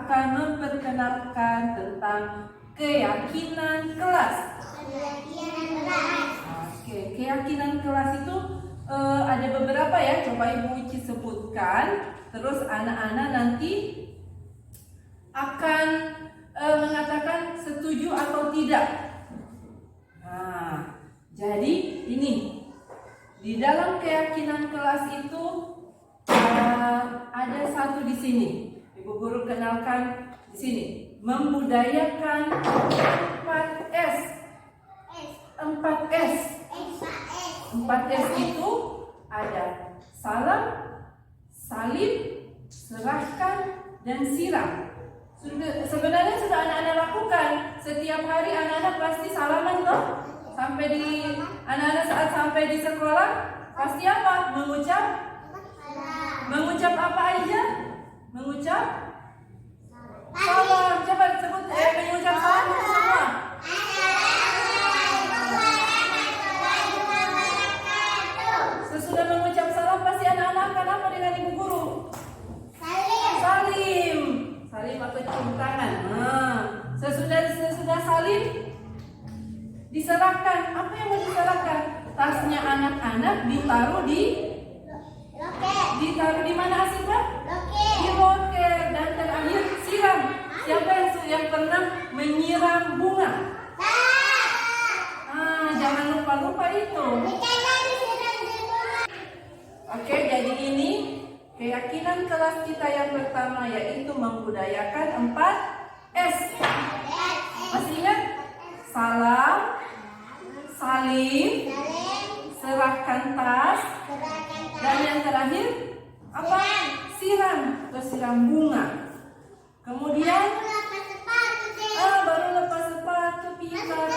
akan memperkenalkan tentang keyakinan kelas. Oke, keyakinan kelas itu ada beberapa ya. Coba Ibu Uci sebutkan. Terus anak-anak nanti akan mengatakan setuju atau tidak. Nah, jadi ini di dalam keyakinan kelas itu ada satu di sini. Ibu guru kenalkan di sini. Membudayakan 4S. 4S. 4S itu ada salam, salim, serahkan, dan siram. Sebenarnya sudah anak-anak lakukan. Setiap hari anak-anak pasti salaman loh. Anak-anak saat sampai di sekolah pasti apa? Mengucap apa aja? Mengucap salam. Coba sebut mengucap salam semua. Sesudah mengucap salam pasti anak-anak akan apa dengan ibu guru? Salim. Salim atau cium tangan. Sesudah salim diserahkan. Apa yang mau diserahkan? Tasnya anak-anak ditaruh di mana Asita? Di loker. Dan terakhir siram. Siapa yang pernah menyiram bunga? Jangan lupa itu. Oke, jadi ini keyakinan kelas kita yang pertama, yaitu membudayakan 4S. Masih ingat? Salam, salim, serahkan tas, dan yang terakhir apa? Siram atau siram bunga. Kemudian baru lepas sepatu, pintar.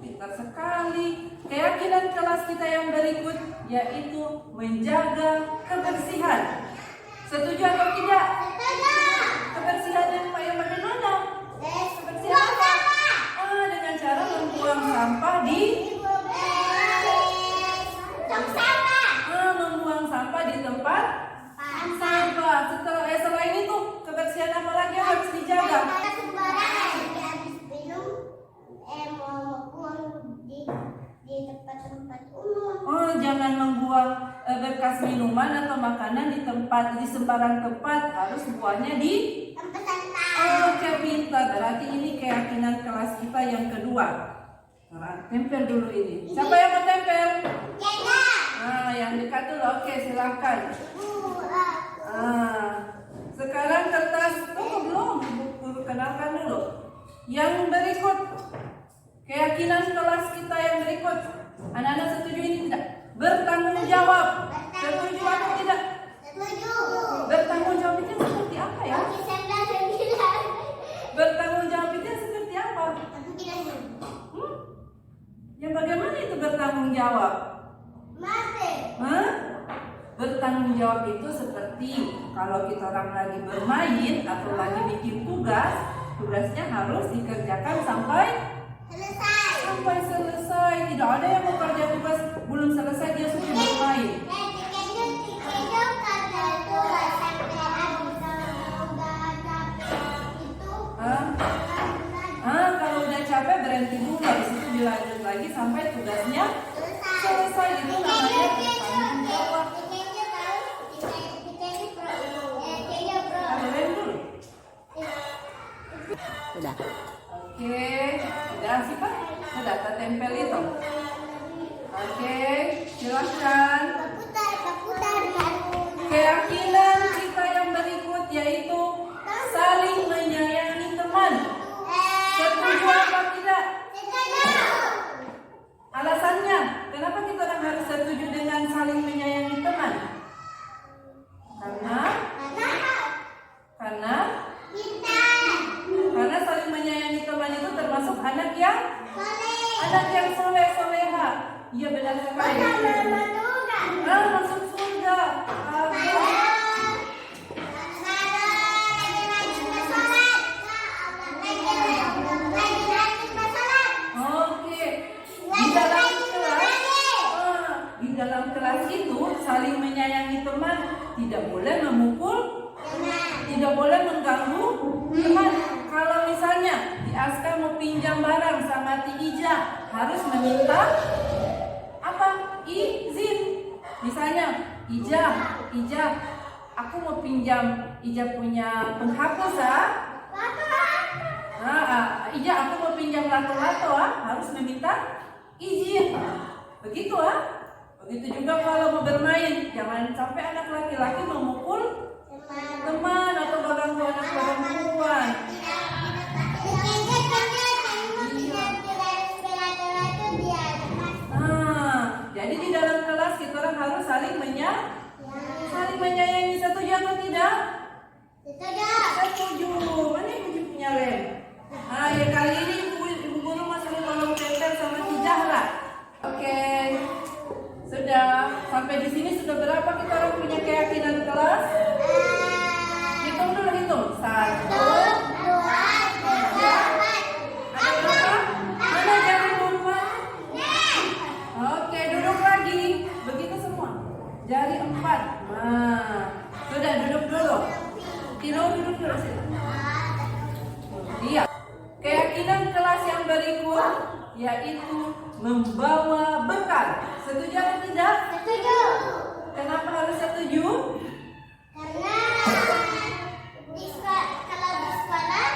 Pintar sekali. Keyakinan kelas kita yang berikut yaitu menjaga kebersihan. Setuju atau tidak? Kebersihan yang bagaimana? Kebersihan apa? Dengan cara membuang sampah di membuang sampah di tempat sampah. Selain itu, kebersihan apa lagi yang harus dijaga? Jangan membuang bekas minuman atau makanan di sembarang tempat. Harus buangnya di Oke, pintar. Berarti ini keyakinan kelas kita yang kedua. Tempel dulu ini. Siapa yang mau tempel? Yang dekat dulu. Oke, silakan. Sekarang kertas. Belum. Guru kenalkan dulu. Yang berikut. Keyakinan kelas kita yang berikut. Anak-anak setuju ini tidak? Bertanggung jawab. Setuju atau tidak? Setuju. Bertanggung jawab itu seperti apa ya? Bertanggung jawab itu seperti apa? Yang bagaimana itu bertanggung jawab? Bertanggung jawab itu seperti kalau kita orang lagi bermain atau lagi bikin tugasnya harus dikerjakan sampai selesai. Tidak ada yang bekerja tugas belum selesai dia sudah bermain. Kalau udah capek berhenti dulu, habis itu dilanjut lagi sampai tugasnya selesai. Itu namanya bertanggung jawab. Sudah. Oke, sudah sih Pak? Sudah tempel itu. Oke, silakan. Keyakinan kita yang berikut yaitu saling menyayangi teman. Setuju apa tidak? Alasannya, kenapa kita orang harus setuju dengan saling menyayangi teman? Karena saling menyayangi teman itu termasuk anak yang soleha. Iya, benar sekali. Masuk surga. Ija harus meminta apa? Izin. Misalnya, Ija, aku mau pinjam Ija punya penghapus Ija, aku mau pinjam lato-lato harus meminta izin. Begitu Begitu juga kalau mau bermain, jangan sampai anak laki-laki memukul teman atau mengganggu anak perempuan. Jadi di dalam kelas kita orang harus saling menyayangi. Setuju atau tidak? Setuju. Mana ibu punya lem? Ya kali ini ibu guru masih tolong tempel sama si Zahra. Oke. Sudah sampai di sini sudah berapa kita orang punya keyakinan kelas? Hitung dulu, hitung. 1, 2, 3. Ada berapa? Mana jari mama? Oke, duduk lagi. Begitu semua. Jari 4. Sudah duduk dulu. Tino duduk dulu sini. Iya. Keyakinan kelas yang berikut yaitu membawa bekal. Setuju atau tidak? Setuju. Kenapa harus setuju? Karena kalau di sekolah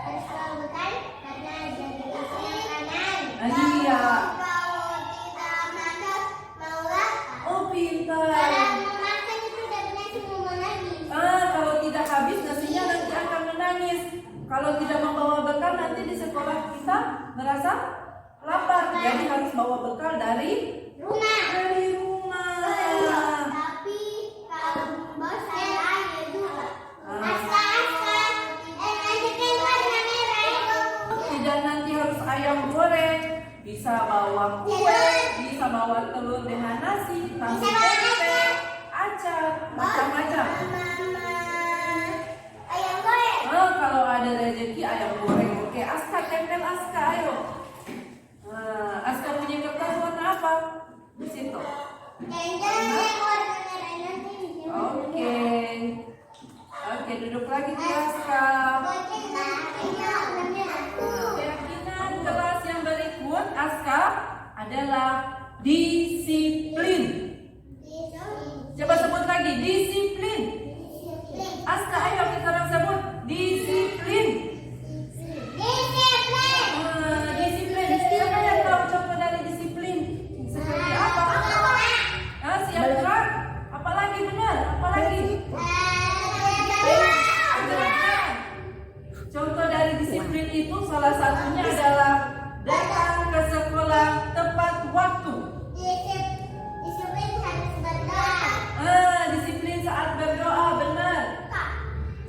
harus bawa bekal karena jadi isi makanan. Iya. Kalau tidak makan maulah. Oh, pintar. Kalau mau makan itu udah nasi mau menangis. Kalau tidak habis nasinya nanti akan menangis. Kalau tidak membawa bekal nanti di sekolah kita merasa lapar. Jadi harus bawa bekal dari Rumah. Tapi kalau bos saya juga. Tidak nanti harus ayam goreng, bisa bawa kue, bisa bawa telur dengan nasi, tahu tempe, acar, macam-macam. Ayam goreng. Kalau ada rezeki ayam goreng. Oke, Aska tempel Aska, ayo. Aska punya kertas warna apa? Di situ. Oke, duduk lagi di Aska. Keyakinan kelas yang berikut Aska adalah disiplin. Coba sebut lagi, disiplin. Aska, ayo kita orang sebut disiplin. Disiplin. Siapa yang tahu contoh dari disiplin? Seperti apa? Siap gerak. Apalagi benar? Apalagi? Contoh dari disiplin itu salah satunya adalah datang ke sekolah tepat waktu. Disiplin harus berdoa. Disiplin saat berdoa, benar.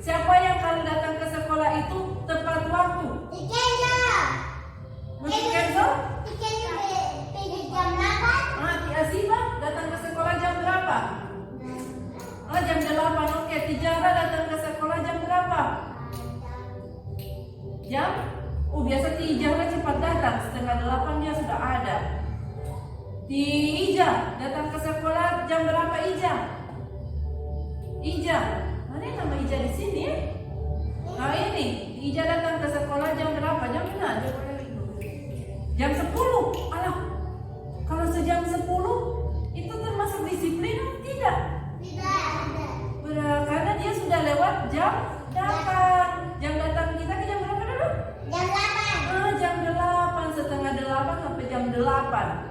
Siapa yang kalau datang ke sekolah itu tepat waktu? Mesti Kenzo? Jam 8. Tia Siva datang ke sekolah jam berapa? Jam 8. Oke, Tijara datang ke sekolah jam berapa? Biasa Tijara cepat datang, 7:30 dia sudah ada. Ija datang ke sekolah jam berapa Ija? Mana nama Ija di sini? Ini Ija datang ke sekolah jam berapa? Jam benar? Jam 10. Alah, kalau sejam 10 itu termasuk disiplin atau tidak? Tidak. Karena dia sudah lewat jam datang. Jam datang kita ke jam berapa dulu? Jam 8. Jam 8, 7:30 sampai jam 8.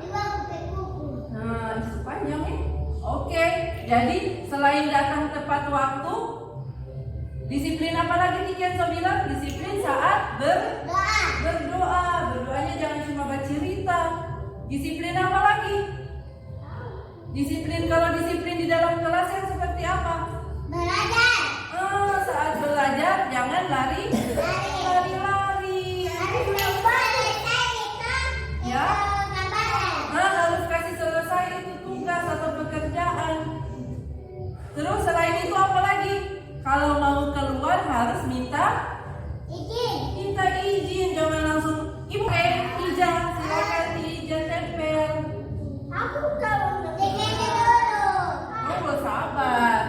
Itu panjang ya. Oke, jadi selain datang tepat waktu, disiplin apa lagi nih Kenzo bilang? Disiplin saat berdoa. Berdoanya jangan cuma bercerita. Disiplin apa lagi? Kalau disiplin di dalam kelas yang seperti apa? Belajar. Saat belajar jangan lari. Ya. Harus kasih selesai itu tugas atau pekerjaan. Terus selain itu apa lagi? Kalau mau keluar harus minta izin. Jangan langsung Ibu Ija, silakan Ija tempel. Aku kalau dulu. Sabar.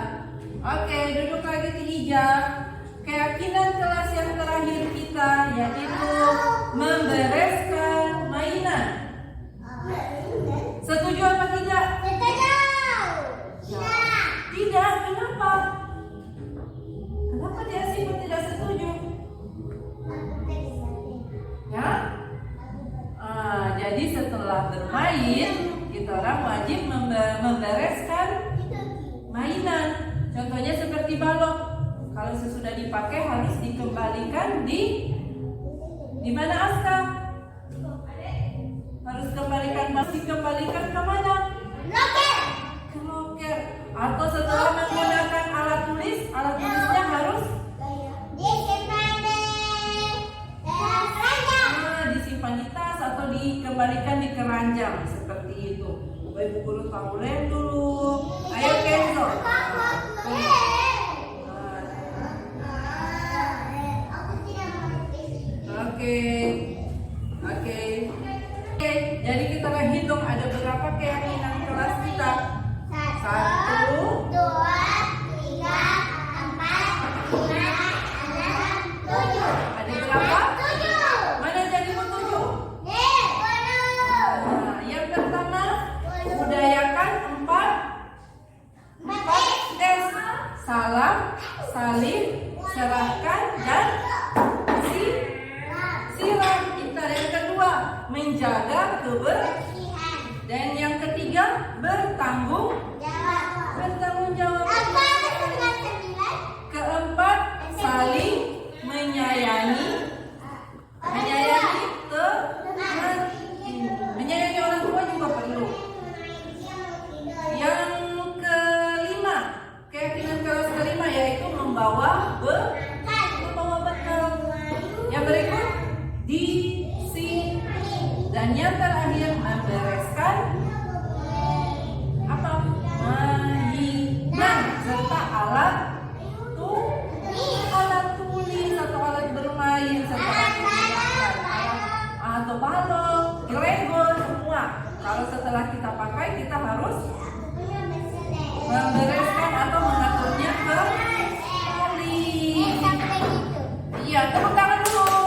Oke, duduk lagi di Ija. Keyakinan kelas yang terakhir kita yaitu membereskan mainan. Setuju apa tidak? Tidak, kenapa? Kenapa dia Simon tidak setuju? Ya? Jadi setelah bermain, kita orang wajib membereskan mainan. Contohnya seperti balok. Kalau sesudah dipakai harus dikembalikan di mana, Aska? Harus dikembalikan ke mana? Ke loker. Atau setelah menggunakan alat tulisnya harus disimpan di tas atau dikembalikan di keranjang seperti itu. Ibu guru tahu lem dulu. Ayo Kenzo. Oke. Jadi kita akan hitung ada berapa keyakinan kelas kita. 1, 2, 3, 4, 5, 6, 7. Ada berapa? 7. Mana jadimu 7? Yang pertama, budayakan 4S. Salam, salim, serahkan, dan siram. Yang kedua, menjaga kebersihan. Dan yang ketiga, bertanggung jawab. Keempat, saling menyayangi orang tua juga perlu. Yang kelima, keyakinan kelas kelima yaitu membawa bekal. Yang berikut, dan yang terakhir membereskan mainan serta alat tulis atau alat bermain serta atau balok, Lego semua. Kalau setelah kita pakai kita harus membereskan atau mengaturnya kembali. Iya, tepuk tangan dulu.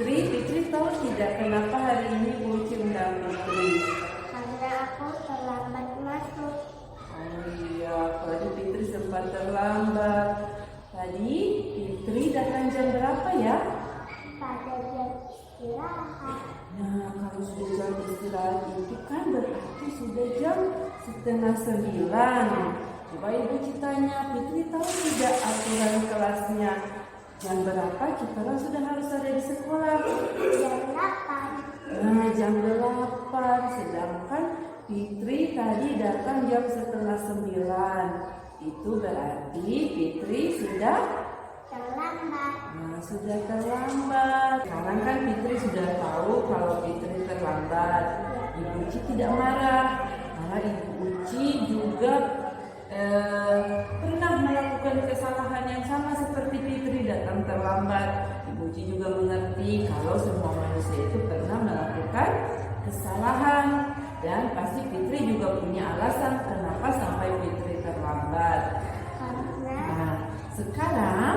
Fitri tahu tidak kenapa hari ini Bu Uci undang Fitri? Karena aku terlambat masuk. Oh iya, tadi Fitri sempat terlambat. Tadi Fitri datang jam berapa ya? Pada jam istirahat. Nah, kalau sudah jam istirahat itu kan berarti sudah jam 8:30. Coba Ibu tanya, Fitri tahu tidak aturan kelasnya? Jam berapa kita orang sudah harus ada di sekolah? Jam 8. Nah, jam 8. Sedangkan Fitri tadi datang jam 8:30. Itu berarti Fitri sudah terlambat. Nah, sudah terlambat. Sekarang kan Fitri sudah tahu kalau Fitri terlambat. Ibu Uci tidak marah. Karena Ibu Uci juga pernah melakukan kesalahan yang sama seperti Fitri datang terlambat. Ibu Uci juga mengerti kalau semua manusia itu pernah melakukan kesalahan. Dan pasti Fitri juga punya alasan kenapa sampai Fitri terlambat. Nah, sekarang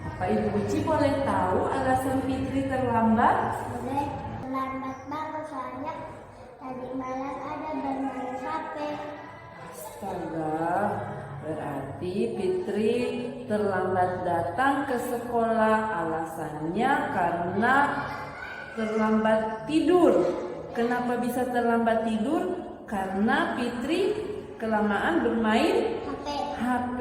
apa Ibu Uci boleh tahu alasan Fitri terlambat? Boleh. Terlambat banget soalnya tadi malam ada bermain HP. Astaga, berarti Fitri terlambat datang ke sekolah. Alasannya karena terlambat tidur. Kenapa bisa terlambat tidur? Karena Fitri kelamaan bermain HP.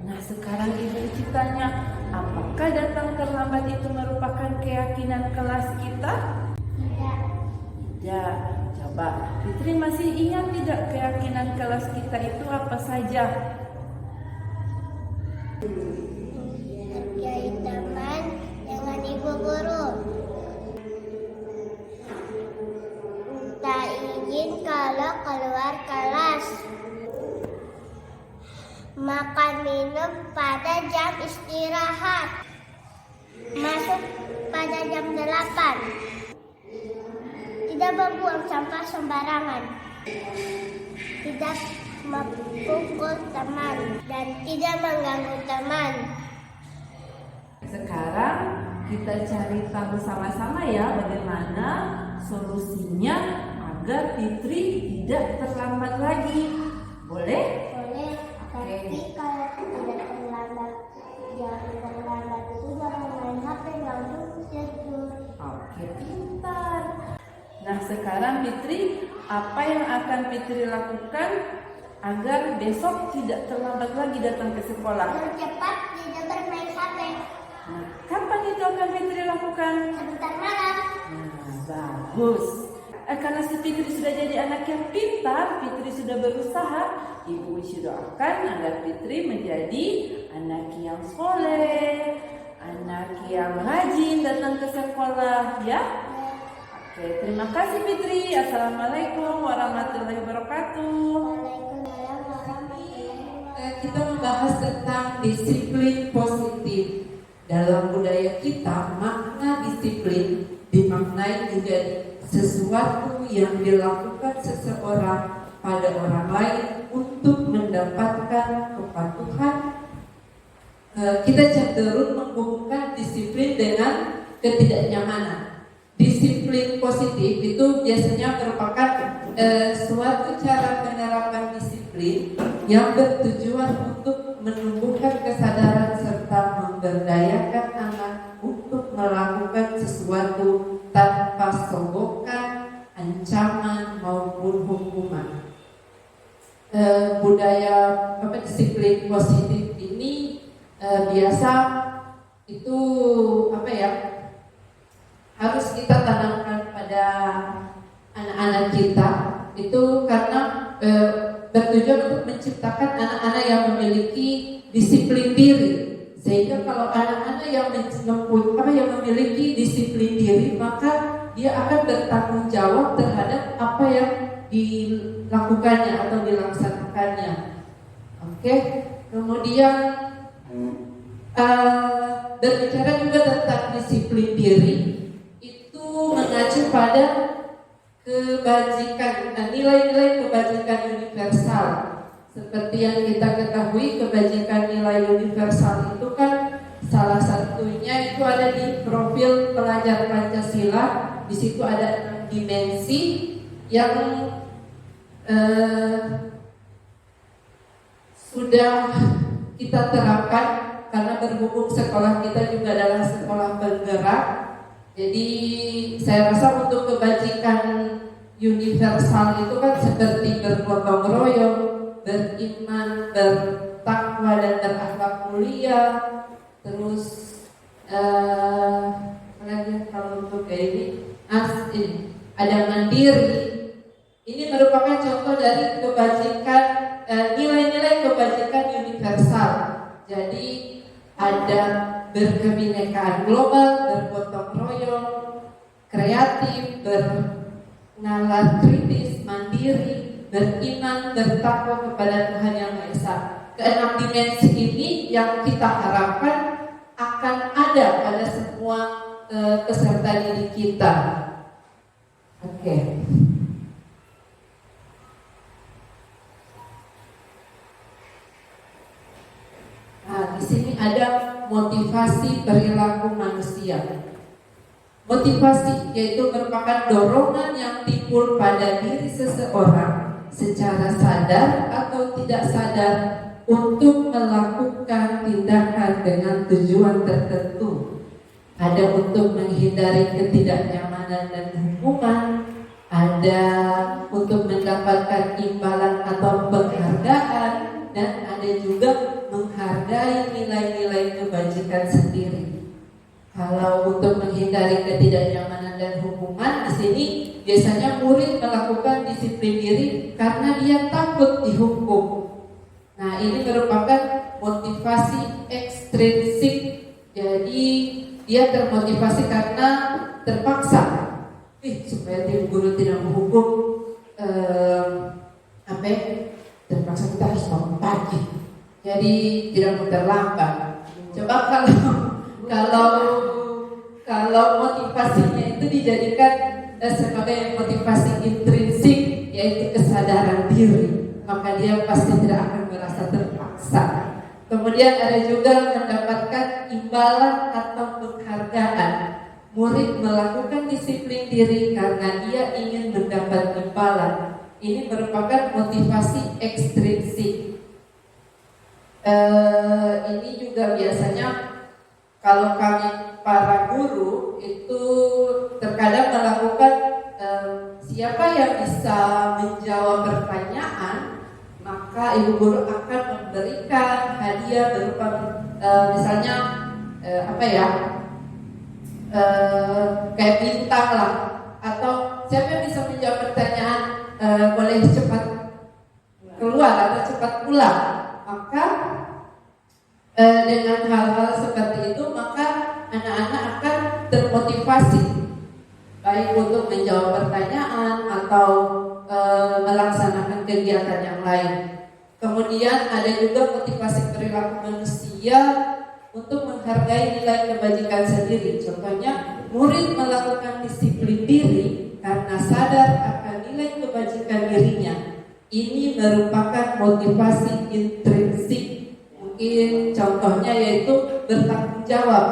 Nah, sekarang Ibu Uci tanya, apakah datang terlambat itu merupakan keyakinan kelas kita? Tidak. Coba, Fitri masih ingat tidak keyakinan kelas kita itu apa saja? Hargai teman dengan ibu guru. Minta izin kalau keluar kelas. Makan minum pada jam istirahat. Masuk pada jam 8. Tidak membuang sampah sembarangan. Tidak memukul teman dan tidak mengganggu teman. Sekarang kita cari tahu sama-sama ya bagaimana solusinya agar Fitri tidak terlambat lagi. Boleh? Boleh, tapi kalau tidak terlambat, jangan terlambat itu jangan main HP, langsung tidur. Oke, pintar. Nah, sekarang Fitri, apa yang akan Fitri lakukan agar besok tidak terlambat lagi datang ke sekolah? Percepat tidak bermain HP. Nah, kapan itu akan Fitri lakukan? Sebentar malam. Nah, bagus. Karena si Fitri sudah jadi anak yang pintar, Fitri sudah berusaha, Ibu Wisyu doakan agar Fitri menjadi anak yang soleh, anak yang rajin datang ke sekolah, ya. Oke, terima kasih Fitri. Assalamualaikum warahmatullahi wabarakatuh. Waalaikumsalam warahmatullahi wabarakatuh. Kita membahas tentang disiplin positif. Dalam budaya kita, makna disiplin dimaknai menjadi sesuatu yang dilakukan seseorang pada orang lain untuk mendapatkan kepatuhan. Kita cenderung menghubungkan disiplin dengan ketidaknyamanan. Disiplin positif itu biasanya merupakan suatu cara penerapan disiplin yang bertujuan untuk menumbuhkan kesadaran serta memberdayakan anak untuk melakukan sesuatu tanpa sogokan, ancaman maupun hukuman. Budaya disiplin positif ini biasa itu harus kita tanamkan pada anak-anak kita itu karena bertujuan untuk menciptakan anak-anak yang memiliki disiplin diri. Sehingga kalau anak-anak yang memiliki disiplin diri, maka dia akan bertanggung jawab terhadap apa yang dilakukannya atau dilaksanakannya. Oke. Kemudian berbicara juga tentang disiplin diri itu mengacu pada kebajikan, nilai-nilai kebajikan universal. Seperti yang kita ketahui, kebajikan nilai universal itu kan salah satunya itu ada di profil pelajar Pancasila. Di situ ada 6 dimensi yang sudah kita terapkan karena berhubung sekolah kita juga adalah sekolah penggerak. Jadi saya rasa untuk kebajikan universal itu kan seperti bergotong royong, beriman, bertakwa dan berakhlak mulia. Terus kalau untuk ini ada mandiri. Ini merupakan contoh dari kebajikan, nilai-nilai kebajikan universal. Jadi ada berkebinekaan global, bergotong royong, kreatif, bernalar kritis, mandiri, beriman, bertakwa kepada Tuhan Yang Maha Esa. Keenam dimensi ini yang kita harapkan akan ada pada semua peserta didik kita. Oke. Nah, di sini ada motivasi perilaku manusia. Motivasi yaitu merupakan dorongan yang timbul pada diri seseorang secara sadar atau tidak sadar untuk melakukan tindakan dengan tujuan tertentu. Ada untuk menghindari ketidaknyamanan dan hukuman, ada untuk mendapatkan imbalan atau penghargaan, dan ada juga menghargai nilai-nilai kebajikan sendiri. Kalau untuk menghindari ketidaknyamanan dan hukuman, di sini biasanya murid melakukan disiplin diri karena dia takut dihukum. Nah, ini merupakan motivasi ekstrinsik. Jadi dia termotivasi karena terpaksa. Supaya guru tidak menghukum, terpaksa kita harus bangun pagi. Jadi tidak mau terlambat. Coba kalau motivasinya itu dijadikan sebagai motivasi intrinsik, yaitu kesadaran diri, maka dia pasti tidak akan merasa terpaksa. Kemudian ada juga mendapatkan imbalan atau penghargaan. Murid melakukan disiplin diri karena dia ingin mendapat imbalan. Ini merupakan motivasi ekstrinsik. Ini juga biasanya kalau kami para guru itu terkadang melakukan siapa yang bisa menjawab pertanyaan, maka ibu guru akan memberikan hadiah berupa misalnya kayak bintang lah, atau siapa yang bisa menjawab pertanyaan boleh cepat keluar atau cepat pulang. Maka dengan hal-hal seperti itu maka anak-anak akan termotivasi baik untuk menjawab pertanyaan atau melaksanakan kegiatan yang lain. Kemudian ada juga motivasi perilaku manusia untuk menghargai nilai kebajikan sendiri. Contohnya, murid melakukan disiplin diri karena sadar akan nilai kebajikan dirinya. Ini merupakan motivasi intrinsik. Mungkin contohnya yaitu bertanggung jawab.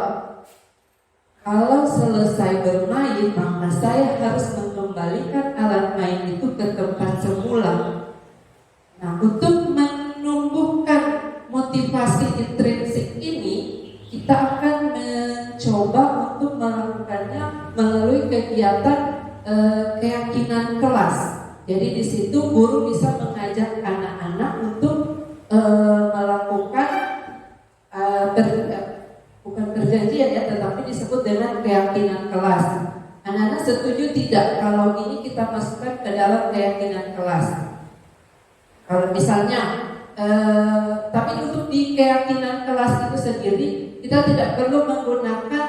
Kalau selesai bermain, maka saya harus mengembalikan alat main itu ke tempat semula. Nah, untuk menumbuhkan motivasi intrinsik ini, kita akan mencoba untuk melakukannya melalui kegiatan keyakinan kelas. Jadi di situ guru bisa mengajak anak-anak untuk melakukan bukan perjanjian ya, tetapi disebut dengan keyakinan kelas. Anak-anak setuju tidak kalau ini kita masukkan ke dalam keyakinan kelas? Kalau misalnya, tapi untuk di keyakinan kelas itu sendiri kita tidak perlu menggunakan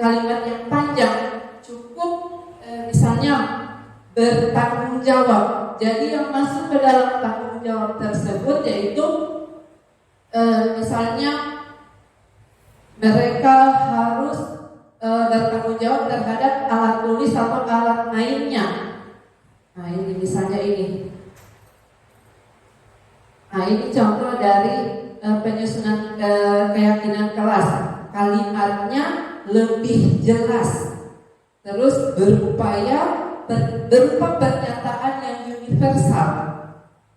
kalimat yang panjang, cukup misalnya bertanggung jawab. Jadi yang masuk ke dalam tanggung jawab tersebut yaitu misalnya mereka harus bertanggung jawab terhadap alat tulis atau alat mainnya. Nah ini misalnya ini. Nah ini contoh dari penyusunan keyakinan kelas. Kalimatnya lebih jelas. Terus berupaya berupa pernyataan yang universal,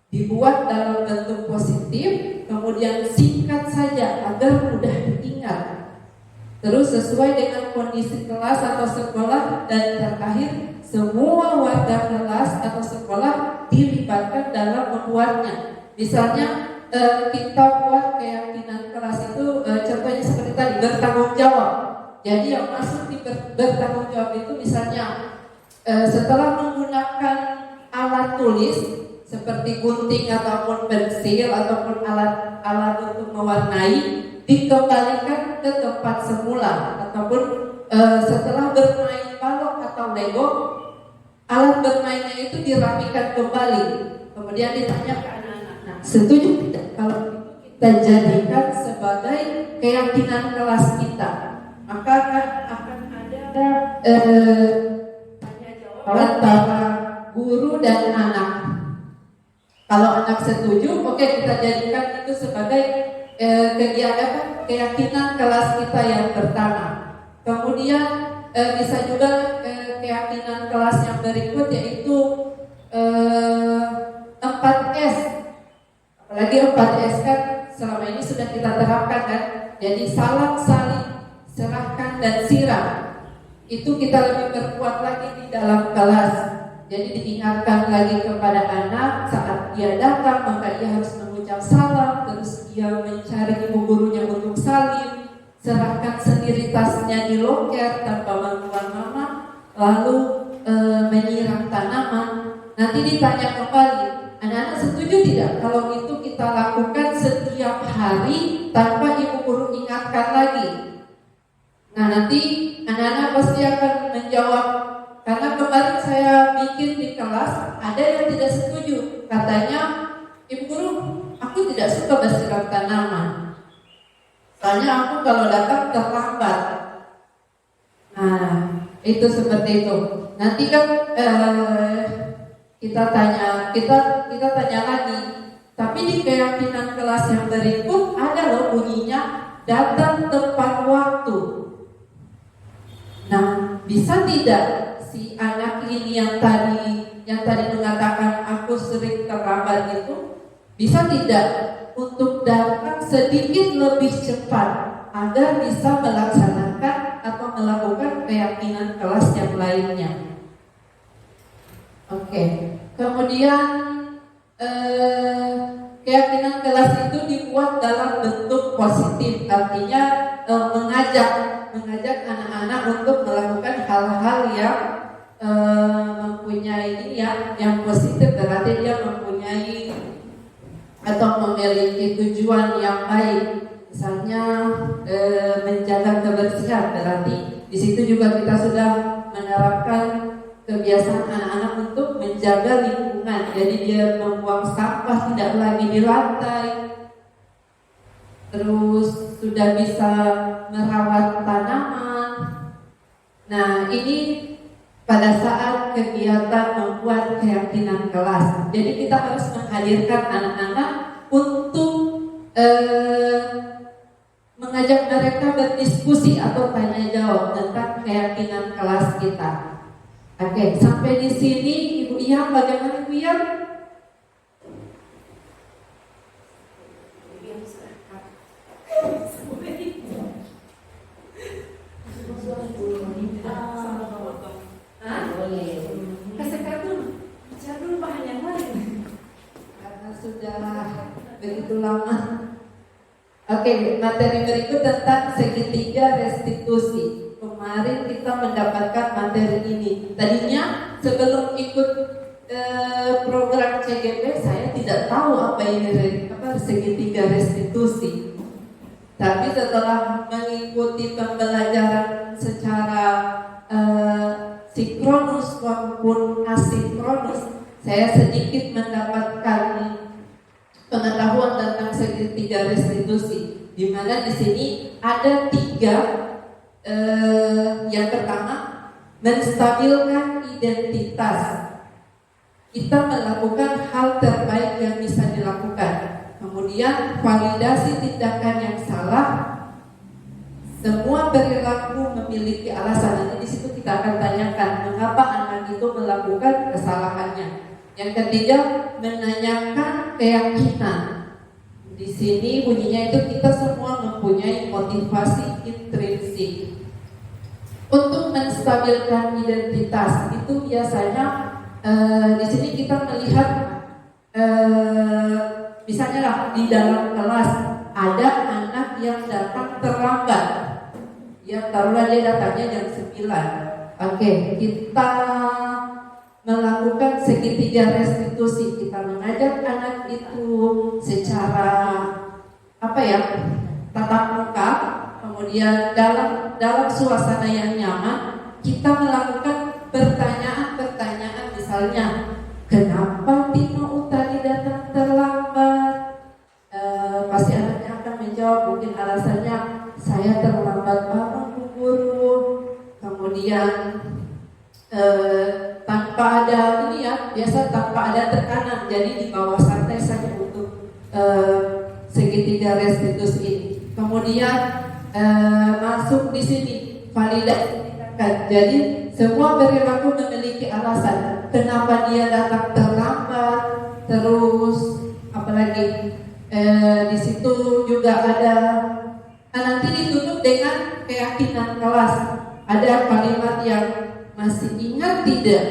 dibuat dalam bentuk positif, kemudian singkat saja agar mudah diingat. Terus sesuai dengan kondisi kelas atau sekolah, dan terakhir semua warga kelas atau sekolah dilibatkan dalam membuatnya. Misalnya kita buat keyakinan kelas itu contohnya seperti tadi, bertanggung jawab. Jadi yang masuk di bertanggung jawab itu misalnya setelah menggunakan alat tulis seperti gunting ataupun pensil ataupun alat untuk mewarnai, dikembalikan ke tempat semula. Ataupun setelah bermain balok atau lego, alat bermainnya itu dirapikan kembali. Kemudian ditanya ke anak-anak, nah, setuju tidak kalau kita jadikan sebagai keyakinan kelas kita? Maka akan ada tanya jawab antara guru dan anak. Kalau anak setuju, oke, kita jadikan itu sebagai kegiatan keyakinan kelas kita yang pertama. Kemudian bisa juga keyakinan kelas yang berikut yaitu 4S. Apalagi 4S kan selama ini sudah kita terapkan kan. Jadi salam, saling, serahkan, dan siram. Itu kita lebih perkuat lagi di dalam kelas. Jadi diingatkan lagi kepada anak saat dia datang maka dia harus mengucap salam, terus dia mencari ibu gurunya untuk salim, serahkan sendiri tasnya di loker tanpa bantuan mama, lalu menyiram tanaman. Nanti ditanya kembali, anak-anak setuju tidak kalau itu kita lakukan setiap hari tanpa ibu guru ingatkan lagi? Nah nanti anak-anak pasti akan menjawab, karena kemarin saya bikin di kelas ada yang tidak setuju. Katanya, ibu guru, aku tidak suka bersiram tanaman. Soalnya aku kalau datang terlambat. Nah, itu seperti itu. Nanti kan kita tanya lagi. Tapi di keyakinan kelas yang berikut ada loh bunyinya datang tepat waktu. Nah, bisa tidak si anak ini yang tadi mengatakan aku sering terlambat itu, bisa tidak untuk datang sedikit lebih cepat agar bisa melaksanakan atau melakukan keyakinan kelas yang lainnya. Oke. Kemudian keyakinan kelas itu dibuat dalam bentuk positif, artinya mengajak anak-anak untuk melakukan hal-hal yang mempunyai yang positif, berarti dia mempunyai atau memiliki tujuan yang baik. Misalnya menjaga kebersihan, berarti di situ juga kita sudah menerapkan kebiasaan anak-anak untuk menjaga lingkungan. Jadi dia membuang sampah tidak lagi di lantai, terus sudah bisa merawat tanaman. Nah, ini pada saat kegiatan membuat keyakinan kelas. Jadi kita harus menghadirkan anak-anak untuk mengajak mereka berdiskusi atau tanya jawab tentang keyakinan kelas kita. Oke, sampai di sini Ibu Iyam, bagaimana Ibu Iyam? Kesekat dulu, bicara dulu bahan yang lain karena sudah begitu lama. Oke, materi berikut tentang segitiga restitusi. Kemarin kita mendapatkan materi ini. Tadinya sebelum ikut program CGP saya tidak tahu apa ini segitiga restitusi. Tapi setelah mengikuti pembelajaran secara sinkronus maupun asinkronus, saya sedikit mendapatkan pengetahuan tentang segitiga restitusi, di mana di sini ada 3. Yang pertama, menstabilkan identitas. Kita melakukan hal terbaik yang bisa dilakukan. Kemudian validasi tindakan yang salah. Semua perilaku memiliki alasan. Nanti di situ kita akan tanyakan mengapa anak itu melakukan kesalahannya. Yang ketiga, menanyakan keyakinan. Di sini bunyinya itu kita semua mempunyai motivasi intrinsik. Untuk menstabilkan identitas itu biasanya di sini kita melihat misalnya lah di dalam kelas ada anak yang datang terlambat. Ya taruhlah dia datangnya jam 9. Oke, kita melakukan segitiga restitusi. Kita mengajak anak itu secara tatap muka, kemudian dalam suasana yang nyaman kita melakukan pertanyaan-pertanyaan, misalnya kenapa Timo tadi datang terlambat? Pasti anaknya akan menjawab, mungkin alasannya saya terlambat bangun Bu Guru. Kemudian tanpa ada tanpa ada tekanan, jadi di bawah santai saja untuk segitiga restitusi ini. Kemudian masuk di sini validasi tindakan. Jadi semua perilaku memiliki alasan kenapa dia datang terlambat. Terus apalagi di situ juga ada nanti ditutup dengan keyakinan kelas. Ada kalimat yang masih ingat tidak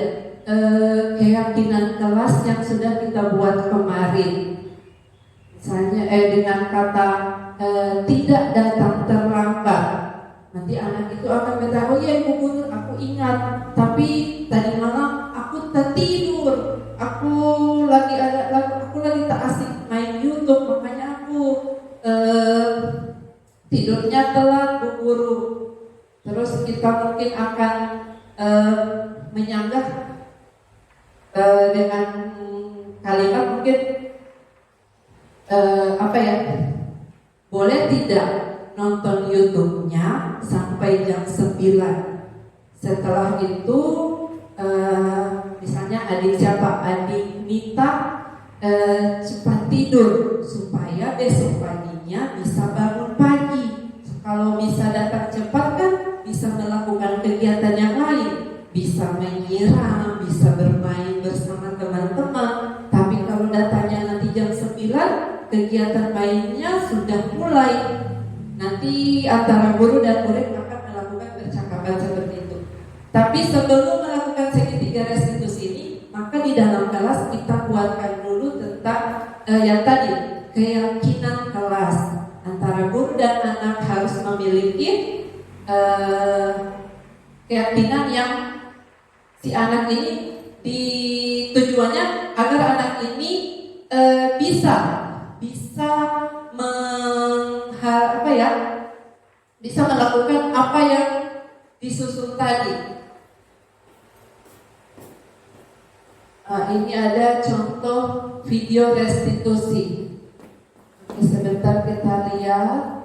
keyakinan kelas yang sudah kita buat kemarin. Misalnya dengan kata tidak datang terlambat. Nanti anak itu akan berkata, oh iya Ibu Guru, aku ingat. Tapi tadi malam aku tertidur. Aku lagi tak asik main YouTube, makanya aku tidurnya telat Bu Guru. Terus kita mungkin akan menyanggah dengan kalimat mungkin boleh tidak nonton YouTube-nya sampai jam 9. Setelah itu misalnya adik minta cepat tidur tidur supaya besok paginya bisa bangun pagi. Kalau bisa datang cepat kan bisa melakukan kegiatan yang lain, bisa menyiram, bisa bermain bersama teman-teman. Tapi kalau datangnya nanti jam 9, kegiatan mainnya sudah mulai. Nanti antara guru dan murid akan melakukan percakapan seperti itu. Tapi sebelum melakukan segitiga restitusi ini, maka di dalam kelas kita kuatkan dulu tentang yang tadi, keyakinan kelas. Antara guru dan anak harus memiliki keyakinan yang si anak ini tujuannya agar anak ini bisa bisa melakukan apa yang disusun tadi. Ini ada contoh video restitusi. Oke, sebentar kita lihat.